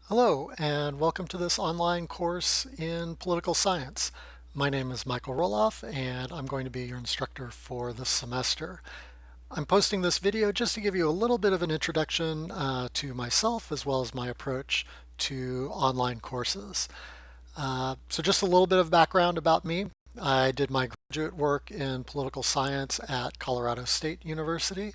Hello, and welcome to this online course in political science. My name is Michael Roloff, and I'm going to be your instructor for this semester. I'm posting this video just to give you a little bit of an introduction to myself as well as my approach to online courses. So just a little bit of background about me. I did my graduate work in political science at Colorado State University.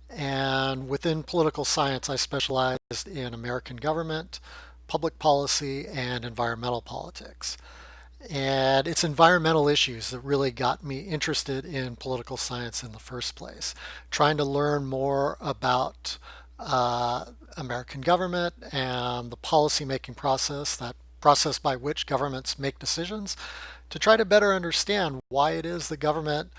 And within political science, I specialized in American government, public policy, and environmental politics. And it's environmental issues that really got me interested in political science in the first place. Trying to learn more about American government and the policy-making process, that process by which governments make decisions, to try to better understand why it is the government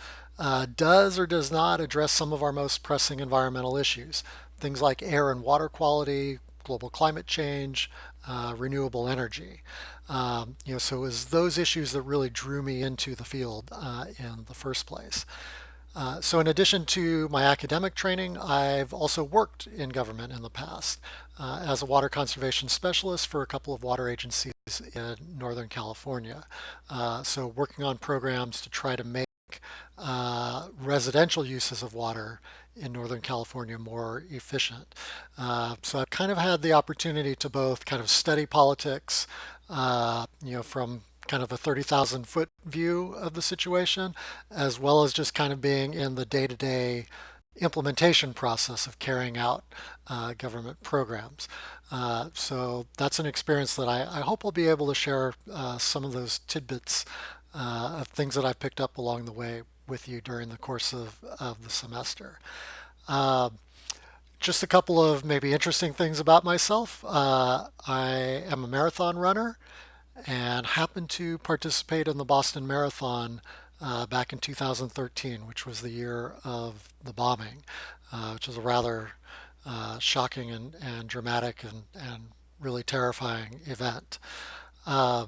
does or does not address some of our most pressing environmental issues. Things like air and water quality, global climate change, renewable energy. So it was those issues that really drew me into the field in the first place. So in addition to my academic training, I've also worked in government in the past as a water conservation specialist for a couple of water agencies in Northern California. So working on programs to try to make residential uses of water in Northern California more efficient. So I've kind of had the opportunity to both kind of study politics, from kind of a 30,000 foot view of the situation, as well as just kind of being in the day-to-day implementation process of carrying out government programs. So that's an experience that I hope I'll be able to share some of those tidbits of things that I've picked up along the way with you during the course of the semester. Uh, just a couple of maybe interesting things about myself. I am a marathon runner and happened to participate in the Boston Marathon back in 2013, which was the year of the bombing, which was a rather shocking and dramatic and really terrifying event. Uh,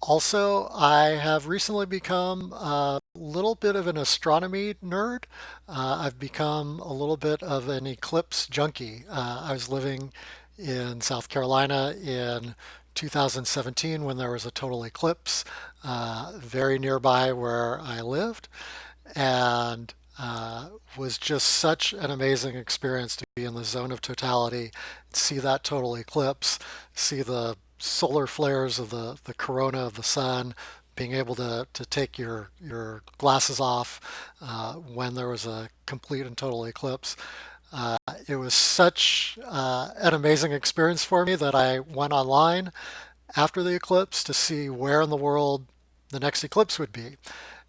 Also, I have recently become a little bit of an astronomy nerd. I've become a little bit of an eclipse junkie. I was living in South Carolina in 2017 when there was a total eclipse very nearby where I lived, and was just such an amazing experience to be in the zone of totality, see that total eclipse, see the solar flares of the corona of the sun, being able to take your glasses off when there was a complete and total eclipse. It was such an amazing experience for me that I went online after the eclipse to see where in the world the next eclipse would be.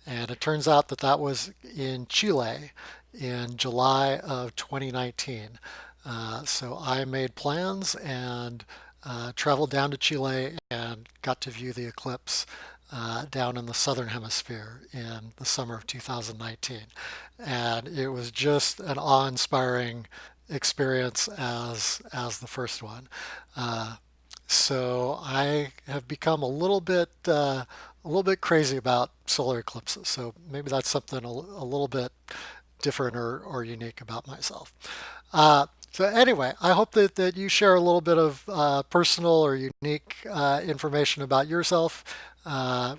And it turns out that that was in Chile in July of 2019. So I made plans and traveled down to Chile and got to view the eclipse down in the southern hemisphere in the summer of 2019. And it was just an awe-inspiring experience as the first one. So I have become a little bit crazy about solar eclipses. So maybe that's something a little bit different or unique about myself. So anyway, I hope that you share a little bit of personal or unique information about yourself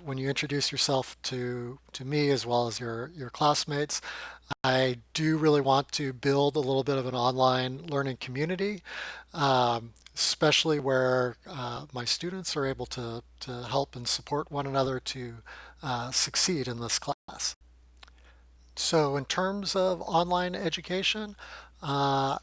when you introduce yourself to me as well as your classmates. I do really want to build a little bit of an online learning community, especially where my students are able to help and support one another to succeed in this class. So in terms of online education, uh,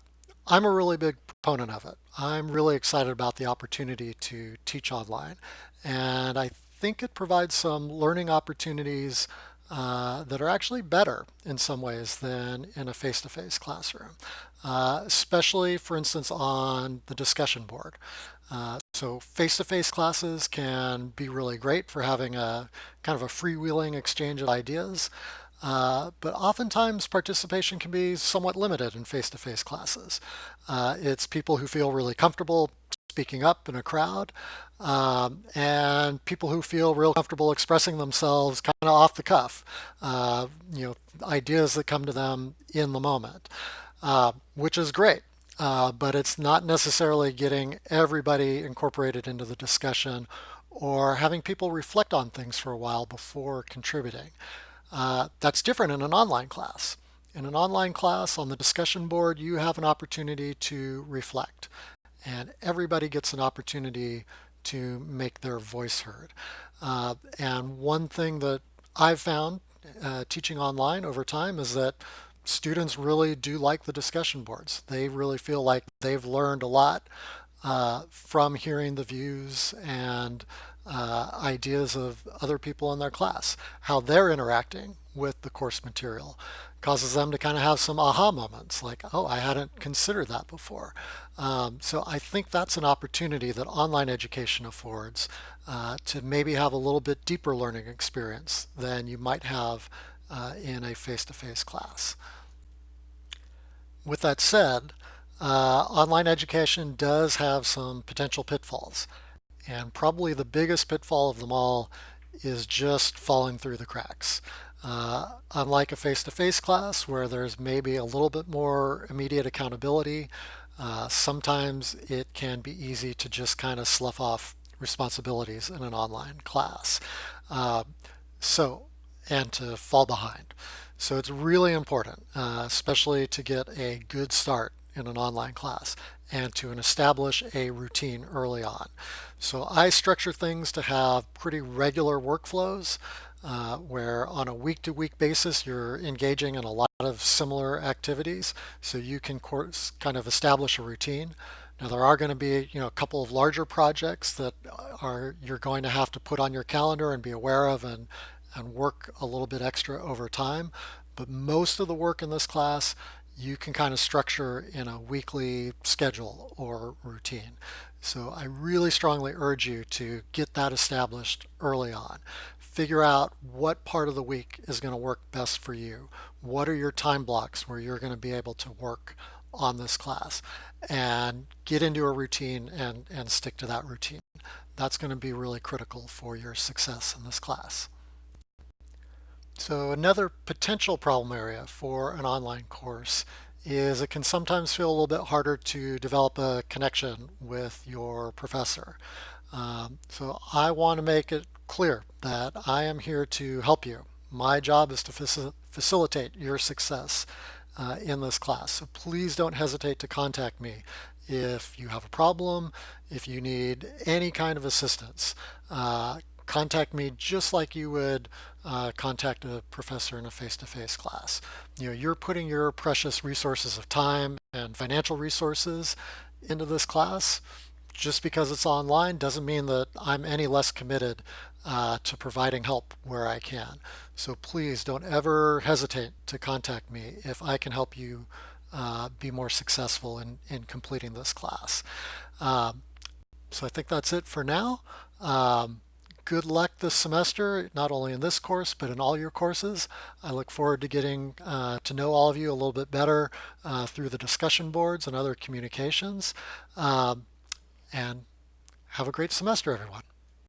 I'm a really big proponent of it. I'm really excited about the opportunity to teach online. And I think it provides some learning opportunities that are actually better in some ways than in a face-to-face classroom, especially, for instance, on the discussion board. So face-to-face classes can be really great for having a kind of a freewheeling exchange of ideas. But oftentimes participation can be somewhat limited in face-to-face classes. It's people who feel really comfortable speaking up in a crowd, and people who feel real comfortable expressing themselves kind of off the cuff, ideas that come to them in the moment, which is great. but it's not necessarily getting everybody incorporated into the discussion or having people reflect on things for a while before contributing. That's different in an online class. In an online class on the discussion board, you have an opportunity to reflect, and everybody gets an opportunity to make their voice heard. And one thing that I've found teaching online over time is that students really do like the discussion boards. They really feel like they've learned a lot from hearing the views and ideas of other people in their class. How they're interacting with the course material causes them to kind of have some aha moments like, oh, I hadn't considered that before. So I think that's an opportunity that online education affords to maybe have a little bit deeper learning experience than you might have in a face-to-face class. With that said, online education does have some potential pitfalls. And probably the biggest pitfall of them all is just falling through the cracks. Unlike a face-to-face class where there's maybe a little bit more immediate accountability, sometimes it can be easy to just kind of slough off responsibilities in an online class. Uh, so, and to fall behind. So it's really important, especially to get a good start in an online class and to establish a routine early on. So I structure things to have pretty regular workflows where on a week-to-week basis you're engaging in a lot of similar activities so you can kind of establish a routine. Now there are going to be, a couple of larger projects that are you're going to have to put on your calendar and be aware of and work a little bit extra over time. But most of the work in this class you can kind of structure in a weekly schedule or routine. So I really strongly urge you to get that established early on. Figure out what part of the week is going to work best for you. What are your time blocks where you're going to be able to work on this class and get into a routine and stick to that routine. That's going to be really critical for your success in this class. So another potential problem area for an online course is it can sometimes feel a little bit harder to develop a connection with your professor. So I want to make it clear that I am here to help you. My job is to facilitate your success in this class. So please don't hesitate to contact me if you have a problem, if you need any kind of assistance. Contact me just like you would contact a professor in a face-to-face class. You're putting your precious resources of time and financial resources into this class. Just because it's online doesn't mean that I'm any less committed to providing help where I can. So please don't ever hesitate to contact me if I can help you be more successful in completing this class. So I think that's it for now. Good luck this semester, not only in this course, but in all your courses. I look forward to getting to know all of you a little bit better through the discussion boards and other communications. And have a great semester, everyone.